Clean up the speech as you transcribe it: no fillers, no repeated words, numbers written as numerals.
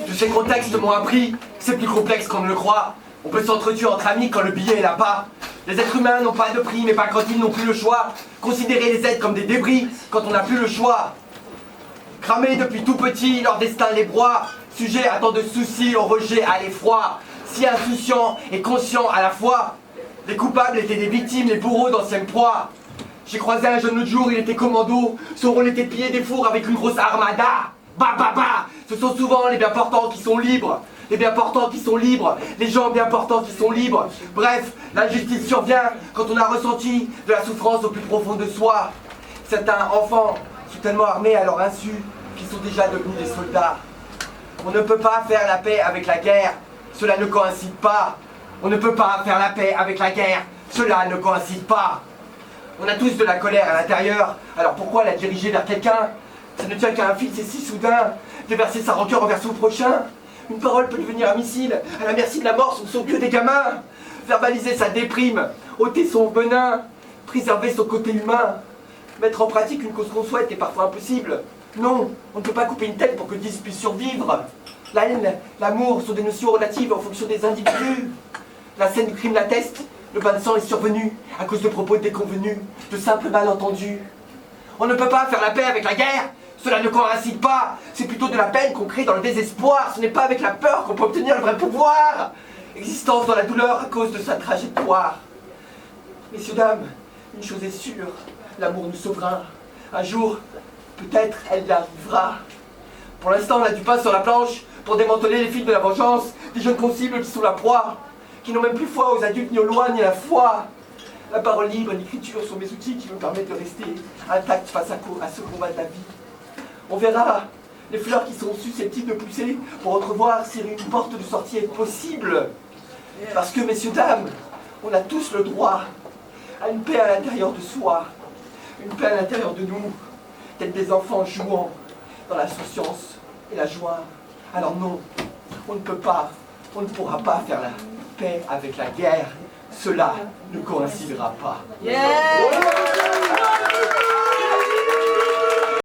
Tous ces contextes m'ont appris que c'est plus complexe qu'on ne le croit. On peut s'entretuer entre amis quand le billet est là-bas. Les êtres humains n'ont pas de prix, mais pas quand ils n'ont plus le choix. Considérer les êtres comme des débris quand on n'a plus le choix. Cramés depuis tout petit, leur destin les broie. Sujets à tant de soucis, au rejet, à l'effroi. Si insouciants et conscients à la fois. Les coupables étaient des victimes, les bourreaux d'anciennes proies. J'ai croisé un jeune l'autre jour, il était commando. Son rôle était de piller des fours avec une grosse armada. Bah bah bah. Ce sont souvent les bien portants qui sont libres. Les bien portants qui sont libres, les gens bien portants qui sont libres. Bref, l'injustice survient quand on a ressenti de la souffrance au plus profond de soi. Certains enfants sont tellement armés à leur insu qu'ils sont déjà devenus des soldats. On ne peut pas faire la paix avec la guerre, cela ne coïncide pas. On ne peut pas faire la paix avec la guerre, cela ne coïncide pas. On a tous de la colère à l'intérieur, alors pourquoi la diriger vers quelqu'un? Ça ne tient qu'à un fil, c'est si soudain. Déverser sa rancœur envers son prochain. Une parole peut devenir un missile, à la merci de la mort, ce ne sont que des gamins. Verbaliser sa déprime, ôter son venin, préserver son côté humain. Mettre en pratique une cause qu'on souhaite est parfois impossible. Non, on ne peut pas couper une tête pour que 10 puissent survivre. La haine, l'amour sont des notions relatives en fonction des individus. La scène du crime l'atteste, le bain de sang est survenu à cause de propos déconvenus, de simples malentendus. On ne peut pas faire la paix avec la guerre. Cela ne coïncide pas, c'est plutôt de la peine qu'on crée dans le désespoir, ce n'est pas avec la peur qu'on peut obtenir le vrai pouvoir. Existence dans la douleur à cause de sa trajectoire. Messieurs, dames, une chose est sûre, l'amour nous sauvera. Un jour, peut-être elle y arrivera. Pour l'instant, on a du pain sur la planche pour démanteler les fils de la vengeance, des jeunes concibles qui sont la proie, qui n'ont même plus foi aux adultes, ni aux lois, ni à la foi. La parole libre et l'écriture sont mes outils qui me permettent de rester intact face à ce combat de la vie. On verra les fleurs qui sont susceptibles de pousser pour entrevoir si une porte de sortie est possible. Parce que, messieurs, dames, on a tous le droit à une paix à l'intérieur de soi, une paix à l'intérieur de nous, tels des enfants jouant dans la souciance et la joie. Alors non, on ne peut pas, on ne pourra pas faire la paix avec la guerre. Cela ne coïncidera pas. Yeah.